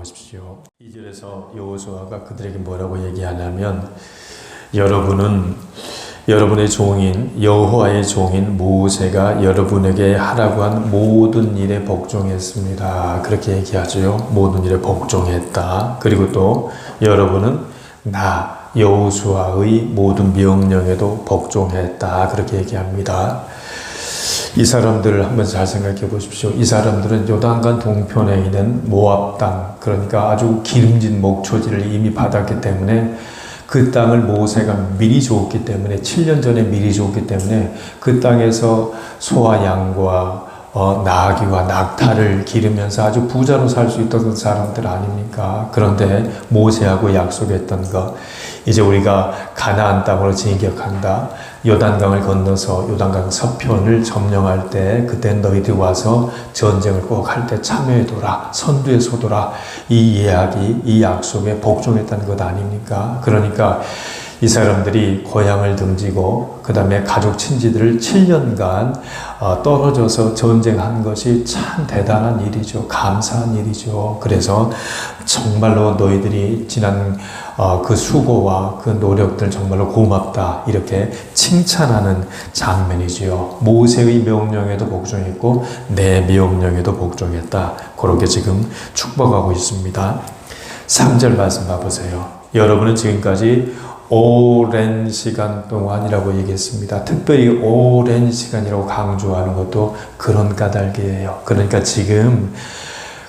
보십시오. 2절에서 여호수아가 그들에게 뭐라고 얘기하냐면 여러분은 여러분의 종인 여호와의 종인 모세가 여러분에게 하라고 한 모든 일에 복종했습니다. 그렇게 얘기하죠. 모든 일에 복종했다. 그리고 또 여러분은 나 여호수아의 모든 명령에도 복종했다. 그렇게 얘기합니다. 이 사람들을 한번 잘 생각해 보십시오. 이 사람들은 요단강 동편에 있는 모압 땅, 그러니까 아주 기름진 목초지를 이미 받았기 때문에 그 땅을 모세가 미리 줬기 때문에 7년 전에 미리 줬기 때문에 그 땅에서 소와 양과 나귀와 낙타를 기르면서 아주 부자로 살 수 있던 사람들 아닙니까? 그런데 모세하고 약속했던 것, 이제 우리가 가나안 땅으로 진격한다. 요단강을 건너서 요단강 서편을 점령할 때 그때 너희들이 와서 전쟁을 꼭 할 때 참여해둬라. 선두에 서둬라. 이 이야기, 이 약속에 복종했다는 것 아닙니까? 그러니까 이 사람들이 고향을 등지고 그 다음에 가족 친지들을 7년간 떨어져서 전쟁한 것이 참 대단한 일이죠. 감사한 일이죠. 그래서 정말로 너희들이 지난 그 수고와 그 노력들 정말로 고맙다. 이렇게 칭찬하는 장면이지요. 모세의 명령에도 복종했고 내 명령에도 복종했다. 그렇게 지금 축복하고 있습니다. 3절 말씀 봐보세요. 여러분은 지금까지 오랜 시간 동안이라고 얘기했습니다. 특별히 오랜 시간이라고 강조하는 것도 그런 까닭이에요. 그러니까 지금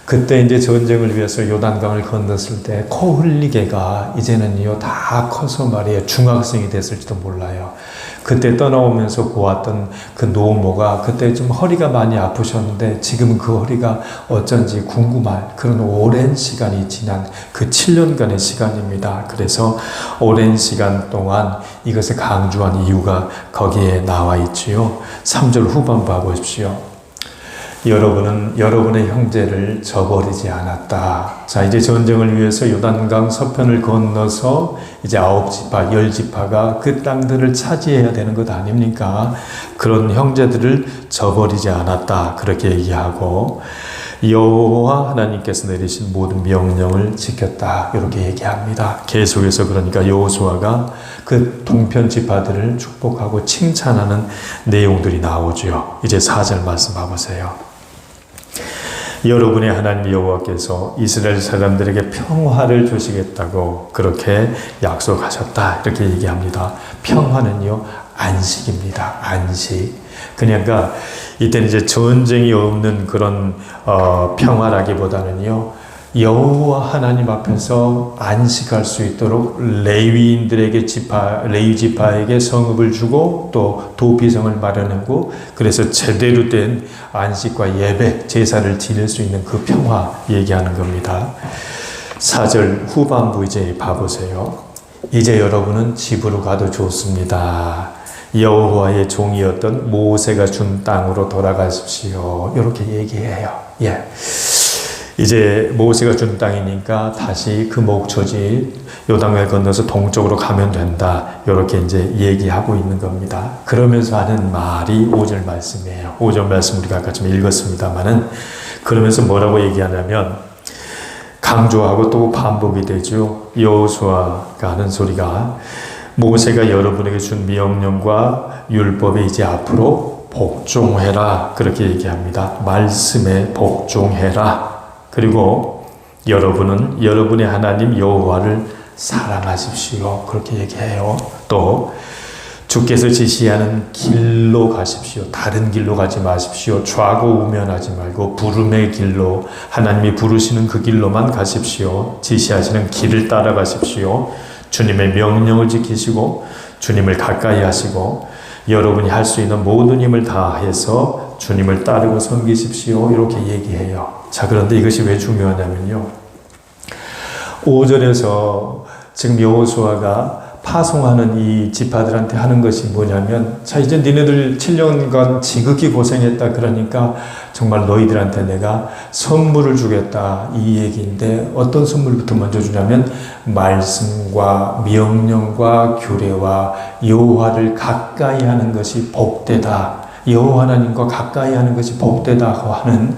그때 이제 전쟁을 위해서 요단강을 건넜을 때 코 흘리개가 이제는요 다 커서 말이에요 중학생이 됐을지도 몰라요. 그때 떠나오면서 보았던 그 노모가 그때 좀 허리가 많이 아프셨는데 지금은 그 허리가 어쩐지 궁금할 그런 오랜 시간이 지난 그 7년간의 시간입니다. 그래서 오랜 시간 동안 이것을 강조한 이유가 거기에 나와 있지요. 3절 후반부 봐보십시오. 여러분은 여러분의 형제를 저버리지 않았다. 자, 이제 전쟁을 위해서 요단강 서편을 건너서 이제 9지파, 10지파가 그 땅들을 차지해야 되는 것 아닙니까? 그런 형제들을 저버리지 않았다. 그렇게 얘기하고 여호와 하나님께서 내리신 모든 명령을 지켰다. 이렇게 얘기합니다. 계속해서 그러니까 여호수아가 그 동편 지파들을 축복하고 칭찬하는 내용들이 나오죠. 이제 4절 말씀 봐보세요. 여러분의 하나님 여호와께서 이스라엘 사람들에게 평화를 주시겠다고 그렇게 약속하셨다. 이렇게 얘기합니다. 평화는요, 안식입니다. 안식. 그러니까 이때는 이제 전쟁이 없는 그런 평화라기보다는요, 여호와 하나님 앞에서 안식할 수 있도록 레위인들에게 레위 지파에게 성읍을 주고 또 도피성을 마련하고 그래서 제대로 된 안식과 예배, 제사를 지낼 수 있는 그 평화 얘기하는 겁니다. 4절 후반부 이제 봐보세요. 이제 여러분은 집으로 가도 좋습니다. 여호와의 종이었던 모세가 준 땅으로 돌아가십시오. 이렇게 얘기해요. 예. 이제 모세가 준 땅이니까 다시 그 목초지 요단강을 건너서 동쪽으로 가면 된다. 이렇게 이제 얘기하고 있는 겁니다. 그러면서 하는 말이 5절 말씀이에요. 5절 말씀 우리가 아까 좀 읽었습니다만은 그러면서 뭐라고 얘기하냐면 강조하고 또 반복이 되죠. 여호수아가 하는 소리가 모세가 여러분에게 준 명령과 율법에 이제 앞으로 복종해라. 그렇게 얘기합니다. 말씀에 복종해라. 그리고 여러분은 여러분의 하나님 여호와를 사랑하십시오. 그렇게 얘기해요. 또 주께서 지시하는 길로 가십시오. 다른 길로 가지 마십시오. 좌고우면하지 말고 부름의 길로 하나님이 부르시는 그 길로만 가십시오. 지시하시는 길을 따라가십시오. 주님의 명령을 지키시고 주님을 가까이 하시고 여러분이 할 수 있는 모든 힘을 다해서 주님을 따르고 섬기십시오. 이렇게 얘기해요. 자, 그런데 이것이 왜 중요하냐면요. 5절에서 지금 여호수아가 파송하는 이 지파들한테 하는 것이 뭐냐면 자, 이제 니네들 7년간 지극히 고생했다. 그러니까 정말 너희들한테 내가 선물을 주겠다. 이 얘기인데 어떤 선물부터 먼저 주냐면 말씀과 명령과 규례와 여호와를 가까이 하는 것이 복되다. 여호와 하나님과 가까이 하는 것이 복되다고 하는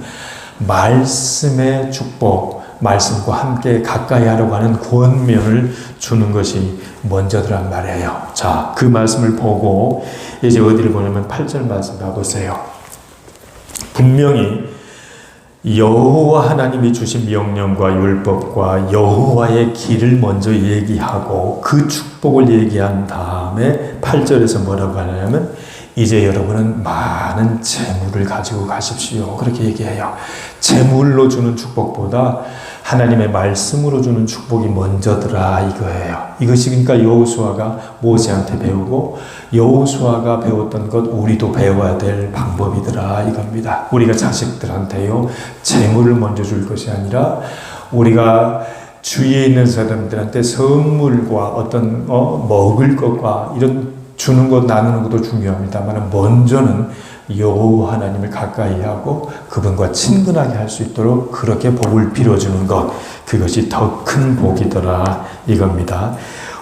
말씀의 축복, 말씀과 함께 가까이 하려고 하는 권면을 주는 것이 먼저더란 말이에요. 자, 그 말씀을 보고 이제 어디를 보냐면 8절 말씀 봐보세요. 분명히 여호와 하나님이 주신 명령과 율법과 여호와의 길을 먼저 얘기하고 그 축복을 얘기한 다음에 8절에서 뭐라고 하냐면 이제 여러분은 많은 재물을 가지고 가십시오. 그렇게 얘기해요. 재물로 주는 축복보다 하나님의 말씀으로 주는 축복이 먼저더라 이거예요. 이것이 그러니까 여호수아가 모세한테 배우고 여호수아가 배웠던 것 우리도 배워야 될 방법이더라 이겁니다. 우리가 자식들한테요 재물을 먼저 줄 것이 아니라 우리가 주위에 있는 사람들한테 선물과 어떤 먹을 것과 이런 주는 것 나누는 것도 중요합니다만 먼저는 여호와 하나님을 가까이 하고 그분과 친근하게 할 수 있도록 그렇게 복을 빌어주는 것 그것이 더 큰 복이더라 이겁니다.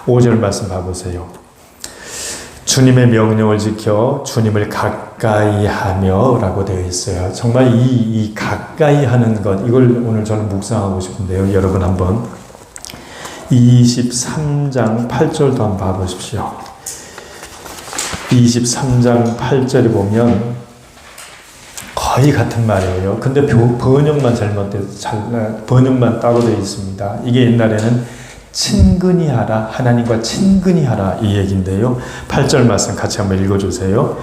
5절 말씀 봐보세요. 주님의 명령을 지켜 주님을 가까이 하며 라고 되어 있어요. 정말 이 가까이 하는 것 이걸 오늘 저는 묵상하고 싶은데요. 여러분 한번 23장 8절도 한번 봐보십시오. 23장 8절에 보면 거의 같은 말이에요. 근데 번역만 번역만 따로 되어 있습니다. 이게 옛날에는 친근히 하라, 하나님과 친근히 하라 이 얘기인데요. 8절 말씀 같이 한번 읽어주세요.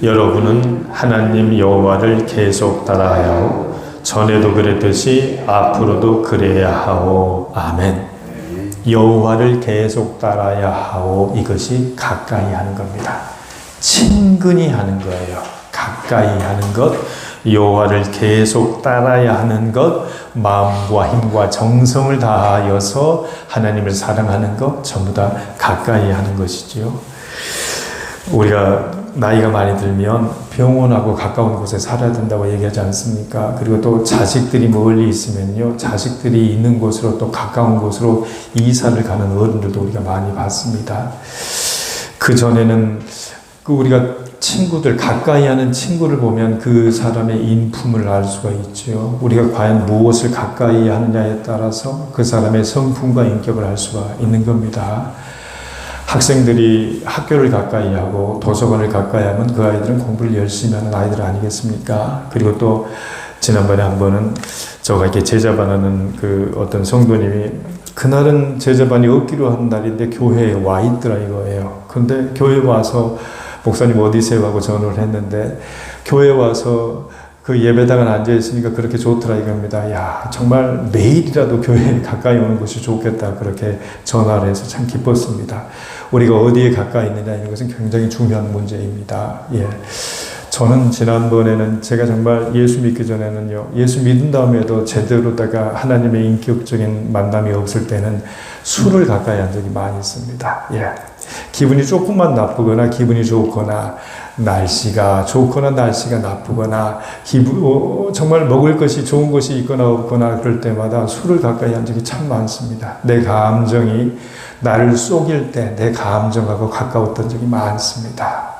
여러분은 하나님 여호와를 계속 따라야 하오. 전에도 그랬듯이 앞으로도 그래야 하오. 아멘. 여호와를 계속 따라야 하오. 이것이 가까이 하는 겁니다. 친근히 하는 거예요. 가까이 하는 것, 여호와를 계속 따라야 하는 것, 마음과 힘과 정성을 다하여서 하나님을 사랑하는 것, 전부 다 가까이 하는 것이지요. 우리가 나이가 많이 들면 병원하고 가까운 곳에 살아야 된다고 얘기하지 않습니까? 그리고 또 자식들이 멀리 있으면요, 자식들이 있는 곳으로 또 가까운 곳으로 이사를 가는 어른들도 우리가 많이 봤습니다. 그 전에는 우리가 친구들, 가까이 하는 친구를 보면 그 사람의 인품을 알 수가 있죠. 우리가 과연 무엇을 가까이 하느냐에 따라서 그 사람의 성품과 인격을 알 수가 있는 겁니다. 학생들이 학교를 가까이 하고 도서관을 가까이 하면 그 아이들은 공부를 열심히 하는 아이들 아니겠습니까? 그리고 또 지난번에 한 번은 저가 이렇게 제자반하는 그 어떤 성도님이 그날은 제자반이 없기로 한 날인데 교회에 와 있더라 이거예요. 근데 교회에 와서 목사님 어디세요? 하고 전화를 했는데 교회에 와서 그 예배당에 앉아있으니까 그렇게 좋더라 이겁니다. 야, 정말 매일이라도 교회에 가까이 오는 것이 좋겠다. 그렇게 전화를 해서 참 기뻤습니다. 우리가 어디에 가까이 있느냐 이런 것은 굉장히 중요한 문제입니다. 예. 저는 지난번에는 제가 정말 예수 믿기 전에는요, 예수 믿은 다음에도 제대로다가 하나님의 인격적인 만남이 없을 때는 술을 가까이 한 적이 많이 있습니다. 예. 기분이 조금만 나쁘거나 기분이 좋거나 날씨가 좋거나 날씨가 나쁘거나 정말 먹을 것이 좋은 것이 있거나 없거나 그럴 때마다 술을 가까이 한 적이 참 많습니다. 내 감정이 나를 속일 때 내 감정하고 가까웠던 적이 많습니다.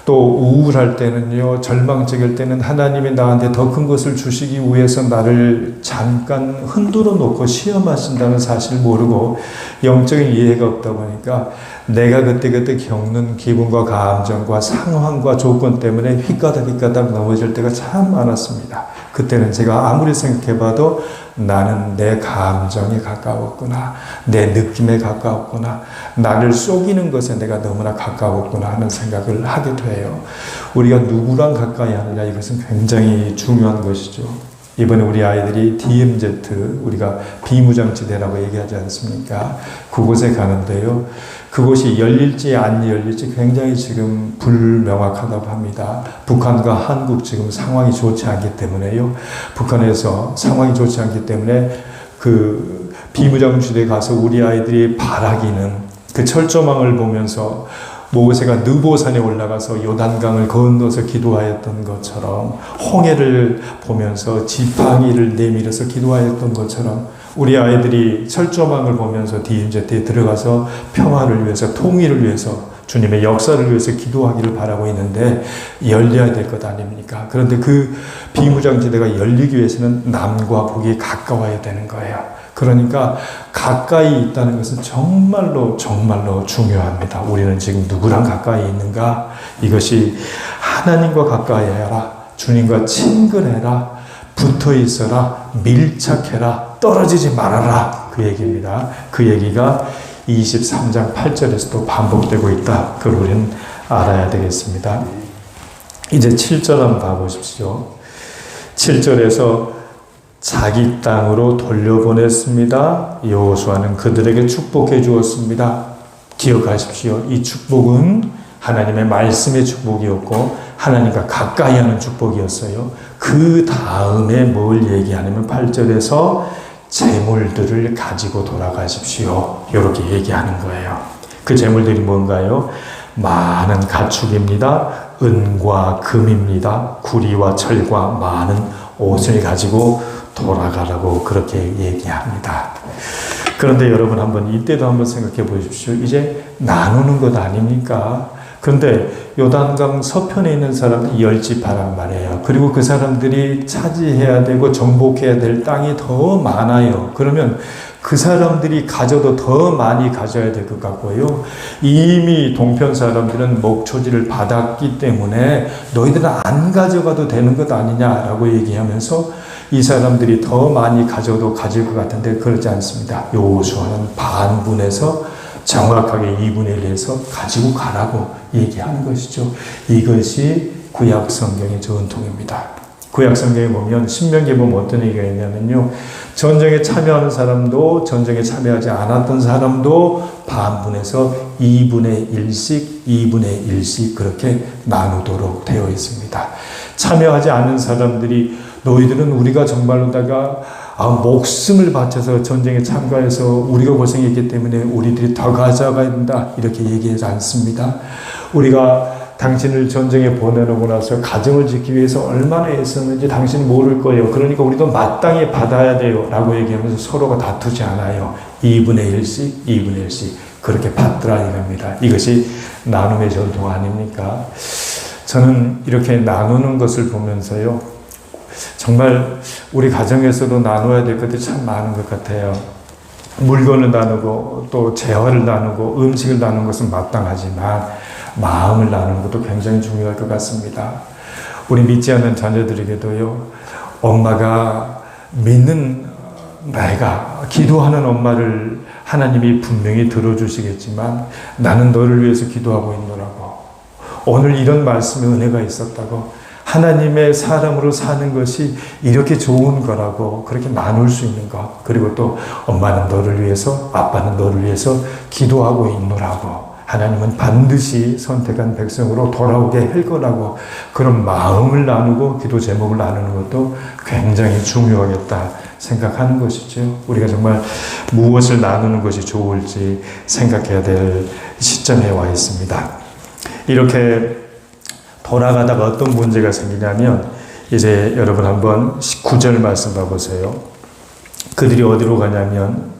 또 우울할 때는요, 절망적일 때는 하나님이 나한테 더 큰 것을 주시기 위해서 나를 잠깐 흔들어 놓고 시험하신다는 사실을 모르고 영적인 이해가 없다 보니까 내가 그때 겪는 기분과 감정과 상황과 조건 때문에 휘까닥 넘어질 때가 참 많았습니다. 그때는 제가 아무리 생각해봐도 나는 내 감정에 가까웠구나, 내 느낌에 가까웠구나, 나를 속이는 것에 내가 너무나 가까웠구나 하는 생각을 하게 돼요. 우리가 누구랑 가까이 하느냐 이것은 굉장히 중요한 것이죠. 이번에 우리 아이들이 DMZ, 우리가 비무장지대라고 얘기하지 않습니까? 그곳에 가는데요. 그곳이 열릴지 안 열릴지 굉장히 지금 불명확하다고 합니다. 북한과 한국 지금 상황이 좋지 않기 때문에요. 북한에서 상황이 좋지 않기 때문에 그 비무장지대에 가서 우리 아이들이 바라기는 그 철조망을 보면서 모세가 느보산에 올라가서 요단강을 건너서 기도하였던 것처럼 홍해를 보면서 지팡이를 내밀어서 기도하였던 것처럼 우리 아이들이 철조망을 보면서 DMZ에 들어가서 평화를 위해서 통일을 위해서 주님의 역사를 위해서 기도하기를 바라고 있는데 열려야 될 것 아닙니까? 그런데 그 비무장지대가 열리기 위해서는 남과 북이 가까워야 되는 거예요. 그러니까 가까이 있다는 것은 정말로 중요합니다. 우리는 지금 누구랑 가까이 있는가? 이것이 하나님과 가까이 해라. 주님과 친근해라. 붙어 있어라. 밀착해라. 떨어지지 말아라. 그 얘기입니다. 그 얘기가 23장 8절에서도 반복되고 있다. 그걸 우리는 알아야 되겠습니다. 이제 7절 한번 봐보십시오. 7절에서 자기 땅으로 돌려보냈습니다. 여호수아는 그들에게 축복해 주었습니다. 기억하십시오. 이 축복은 하나님의 말씀의 축복이었고 하나님과 가까이 하는 축복이었어요. 그 다음에 뭘 얘기하냐면 8절에서 재물들을 가지고 돌아가십시오. 이렇게 얘기하는 거예요. 그 재물들이 뭔가요? 많은 가축입니다. 은과 금입니다. 구리와 철과 많은 옷을 가지고 돌아가라고 그렇게 얘기합니다. 그런데 여러분 이때도 한번 생각해 보십시오. 이제 나누는 것 아닙니까? 그런데 요단강 서편에 있는 사람들이 10지파란 말이에요. 그리고 그 사람들이 차지해야 되고 정복해야 될 땅이 더 많아요. 그러면 그 사람들이 가져도 더 많이 가져야 될 것 같고요. 이미 동편 사람들은 목초지를 받았기 때문에 너희들은 안 가져가도 되는 것 아니냐라고 얘기하면서 이 사람들이 더 많이 가져도 가질 것 같은데 그렇지 않습니다. 여호수아는 반분해서 정확하게 2분의 1에서 가지고 가라고 얘기하는 것이죠. 이것이 구약 성경의 전통입니다. 구약 성경에 보면 신명기에 보면 어떤 얘기가 있냐면요. 전쟁에 참여하는 사람도 전쟁에 참여하지 않았던 사람도 반분해서 2분의 1씩 그렇게 나누도록 되어 있습니다. 참여하지 않은 사람들이 너희들은 우리가 정말로다가 목숨을 바쳐서 전쟁에 참가해서 우리가 고생했기 때문에 우리들이 더 가져가야 된다 이렇게 얘기하지 않습니다. 우리가 당신을 전쟁에 보내놓고 나서 가정을 짓기 위해서 얼마나 애썼는지 당신은 모를 거예요. 그러니까 우리도 마땅히 받아야 돼요 라고 얘기하면서 서로가 다투지 않아요. 2분의 1씩 그렇게 받더라 이겁니다. 이것이 나눔의 전통 아닙니까? 저는 이렇게 나누는 것을 보면서요, 정말 우리 가정에서도 나눠야 될 것들이 참 많은 것 같아요. 물건을 나누고 또 재화를 나누고 음식을 나누는 것은 마땅하지만 마음을 나누는 것도 굉장히 중요할 것 같습니다. 우리 믿지 않는 자녀들에게도요, 엄마가 믿는 내가 기도하는 엄마를 하나님이 분명히 들어주시겠지만 나는 너를 위해서 기도하고 있노라고, 오늘 이런 말씀의 은혜가 있었다고, 하나님의 사람으로 사는 것이 이렇게 좋은 거라고 그렇게 나눌 수 있는 것, 그리고 또 엄마는 너를 위해서, 아빠는 너를 위해서 기도하고 있노라고, 하나님은 반드시 선택한 백성으로 돌아오게 할 거라고, 그런 마음을 나누고 기도 제목을 나누는 것도 굉장히 중요하겠다 생각하는 것이죠. 우리가 정말 무엇을 나누는 것이 좋을지 생각해야 될 시점에 와 있습니다. 이렇게 돌아가다가 어떤 문제가 생기냐면, 이제 여러분 한번 19절 말씀 봐보세요. 그들이 어디로 가냐면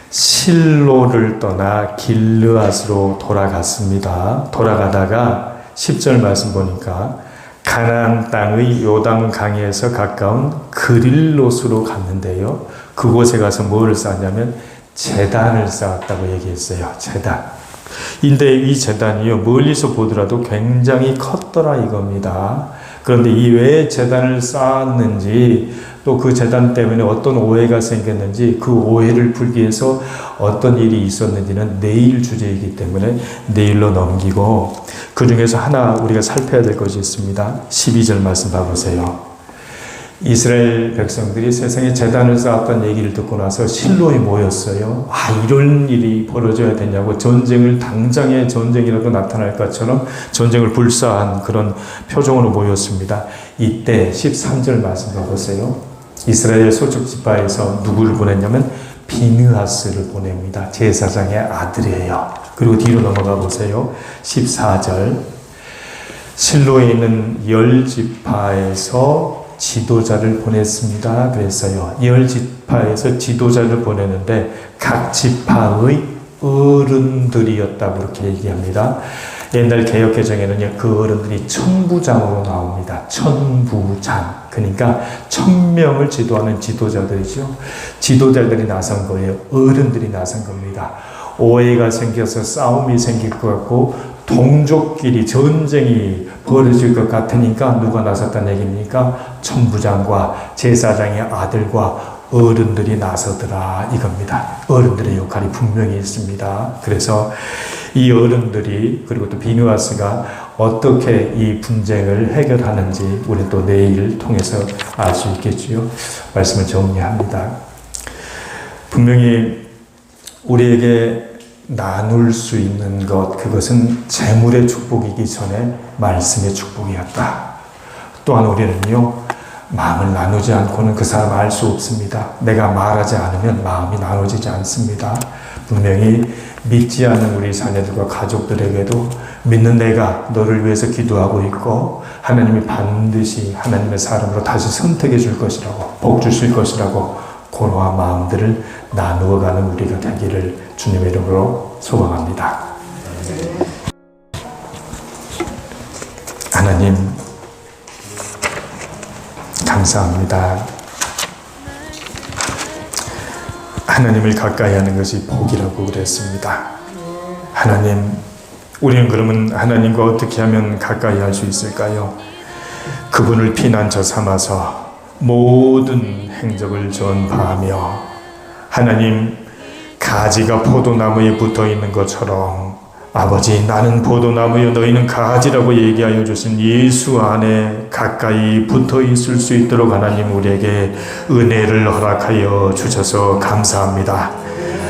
실로를 떠나 길르앗으로 돌아갔습니다. 돌아가다가 10절 말씀 보니까 가나안 땅의 요단강에서 가까운 그릴롯으로 갔는데요. 그곳에 가서 뭐를 쌓았냐면 제단을 쌓았다고 얘기했어요. 제단. 근데 이 제단이요, 멀리서 보더라도 굉장히 컸더라 이겁니다. 그런데 이 왜 제단을 쌓았는지, 또 그 제단 때문에 어떤 오해가 생겼는지, 그 오해를 풀기 위해서 어떤 일이 있었는지는 내일 주제이기 때문에 내일로 넘기고, 그 중에서 하나 우리가 살펴야 될 것이 있습니다. 12절 말씀 봐보세요. 이스라엘 백성들이 세상에 제단을 쌓았던 얘기를 듣고 나서 실로에 모였어요. 이런 일이 벌어져야 되냐고, 당장의 전쟁이라도 나타날 것처럼 전쟁을 불사한 그런 표정으로 모였습니다. 이때 13절 말씀 봐보세요. 이스라엘 소축 지파에서 누구를 보냈냐면 비느하스를 보냅니다. 제사장의 아들이에요. 그리고 뒤로 넘어가 보세요. 14절. 실로에 있는 10지파에서 지도자를 보냈습니다. 그랬어요. 10지파에서 지도자를 보내는데 각 지파의 어른들이었다고 그렇게 얘기합니다. 옛날 개역개정에는 그 어른들이 천부장으로 나옵니다. 천부장. 그러니까 1000명을 지도하는 지도자들이죠. 지도자들이 나선 거예요. 어른들이 나선 겁니다. 오해가 생겨서 싸움이 생길 것 같고 동족끼리 전쟁이 벌어질 것 같으니까 누가 나섰다는 얘기입니까? 천부장과 제사장의 아들과 어른들이 나서더라 이겁니다. 어른들의 역할이 분명히 있습니다. 그래서 이 어른들이 그리고 또 비누아스가 어떻게 이 분쟁을 해결하는지 우리 또 내일 통해서 알 수 있겠지요. 말씀을 정리합니다. 분명히 우리에게 나눌 수 있는 것, 그것은 재물의 축복이기 전에 말씀의 축복이었다. 또한 우리는요, 마음을 나누지 않고는 그 사람을 알 수 없습니다. 내가 말하지 않으면 마음이 나눠지지 않습니다. 분명히 믿지 않는 우리 자녀들과 가족들에게도 믿는 내가 너를 위해서 기도하고 있고 하나님이 반드시 하나님의 사람으로 다시 선택해 줄 것이라고, 복 주실 것이라고 고노한 마음들을 나누어가는 우리가 되기를 주님의 이름으로 소망합니다. 하나님 감사합니다. 하나님을 가까이 하는 것이 복이라고 그랬습니다. 하나님, 우리는 그러면 하나님과 어떻게 하면 가까이 할 수 있을까요? 그분을 피난처 삼아서 모든 행적을 전파하며 하나님, 가지가 포도나무에 붙어 있는 것처럼 아버지, 나는 포도나무여 너희는 가지라고 얘기하여 주신 예수 안에 가까이 붙어 있을 수 있도록 하나님 우리에게 은혜를 허락하여 주셔서 감사합니다.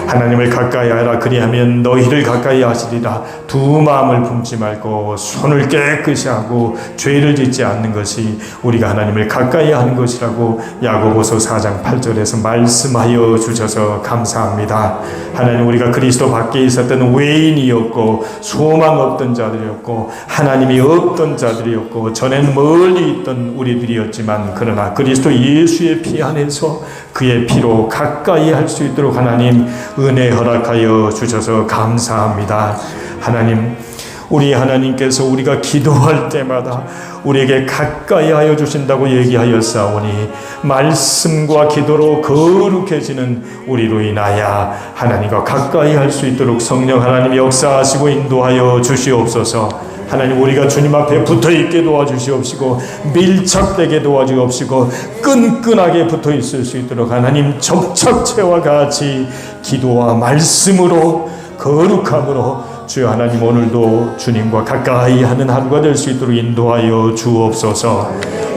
하나님을 가까이 하라, 그리하면 너희를 가까이 하시리라. 두 마음을 품지 말고 손을 깨끗이 하고 죄를 짓지 않는 것이 우리가 하나님을 가까이 하는 것이라고 야고보서 4장 8절에서 말씀하여 주셔서 감사합니다. 하나님, 우리가 그리스도 밖에 있었던 외인이었고 소망 없던 자들이었고 하나님이 없던 자들이었고 전에는 멀리 있던 우리들이었지만, 그러나 그리스도 예수의 피 안에서 그의 피로 가까이 할 수 있도록 하나님 은혜 허락하여 주셔서 감사합니다. 하나님, 우리 하나님께서 우리가 기도할 때마다 우리에게 가까이 하여 주신다고 얘기하였사오니 말씀과 기도로 거룩해지는 우리로 인하여 하나님과 가까이 할 수 있도록 성령 하나님이 역사하시고 인도하여 주시옵소서. 하나님, 우리가 주님 앞에 붙어있게 도와주시옵시고 밀착되게 도와주옵시고 끈끈하게 붙어있을 수 있도록 하나님 접착체와 같이 기도와 말씀으로 거룩함으로 주여 하나님, 오늘도 주님과 가까이 하는 하루가 될 수 있도록 인도하여 주옵소서.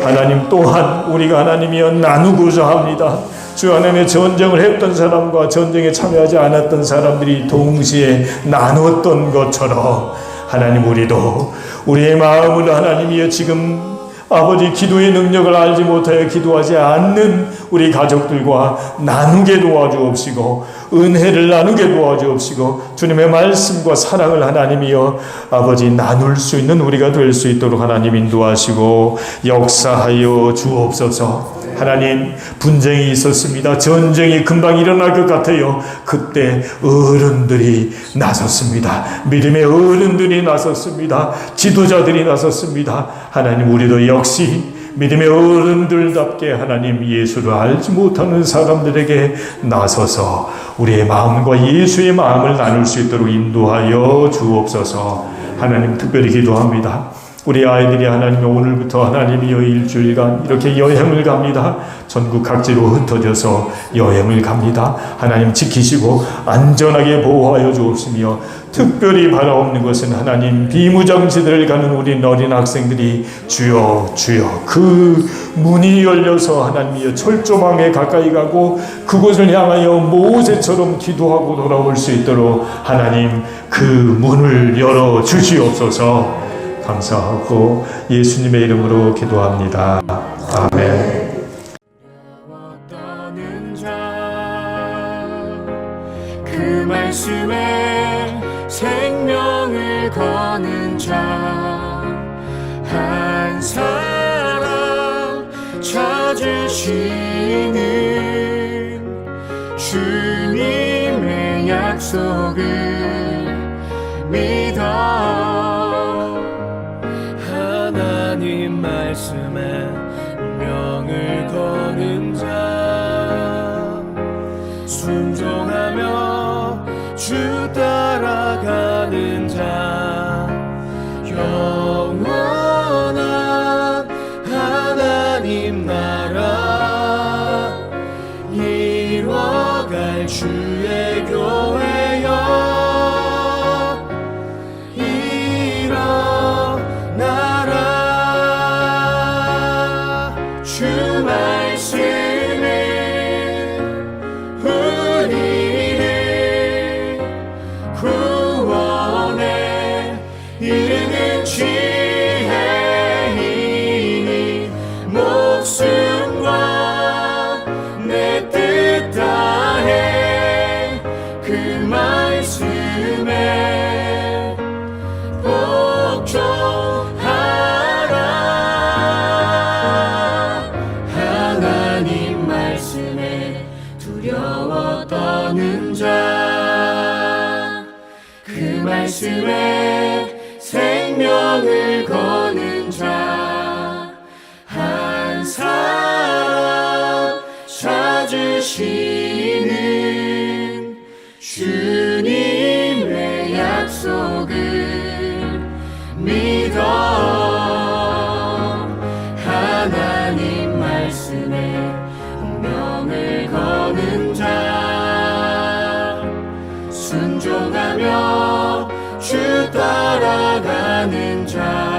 하나님, 또한 우리가 하나님이여 나누고자 합니다. 주 하나님의 전쟁을 했던 사람과 전쟁에 참여하지 않았던 사람들이 동시에 나눴던 것처럼 하나님, 우리도 우리의 마음을 하나님이여 지금 아버지 기도의 능력을 알지 못하여 기도하지 않는 우리 가족들과 나누게 도와주옵시고 은혜를 나누게 도와주옵시고 주님의 말씀과 사랑을 하나님이여 아버지 나눌 수 있는 우리가 될 수 있도록 하나님 인도하시고 역사하여 주옵소서. 하나님, 분쟁이 있었습니다. 전쟁이 금방 일어날 것 같아요. 그때 어른들이 나섰습니다. 믿음의 어른들이 나섰습니다. 지도자들이 나섰습니다. 하나님, 우리도 역시 믿음의 어른들답게 하나님 예수를 알지 못하는 사람들에게 나서서 우리의 마음과 예수의 마음을 나눌 수 있도록 인도하여 주옵소서. 하나님, 특별히 기도합니다. 우리 아이들이 하나님 오늘부터 하나님이여 일주일간 이렇게 여행을 갑니다. 전국 각지로 흩어져서 여행을 갑니다. 하나님 지키시고 안전하게 보호하여 주옵시며 특별히 바라옵는 것은 하나님 비무장지대를 가는 우리 어린 학생들이 주여 주여 그 문이 열려서 하나님이여 철조망에 가까이 가고 그곳을 향하여 모세처럼 기도하고 돌아올 수 있도록 하나님 그 문을 열어 주시옵소서. 감사하고 예수님의 이름으로 기도합니다. 아멘. 그 말씀에 생명을 거는 자 한 사람 찾으시는 주님의 약 약속을 믿어 하나님 말씀에 운명을 거는 자 순종하며 주 따라가는 자 영원한 하나님 나라 이뤄갈 주의 교회여 일어나라 주 말씀은 우리를 구원에 이르는 지혜이니 목숨과 내 뜻 다해 그 말씀에 복종하라 하나님 말씀에 두려워 떠는 자 그 말씀에 생명을 거는 자 한 사람 찾으시는 주님의 약속을 믿어 하나님 말씀에 운명을 거는 자 순종하며 주 따라가는 자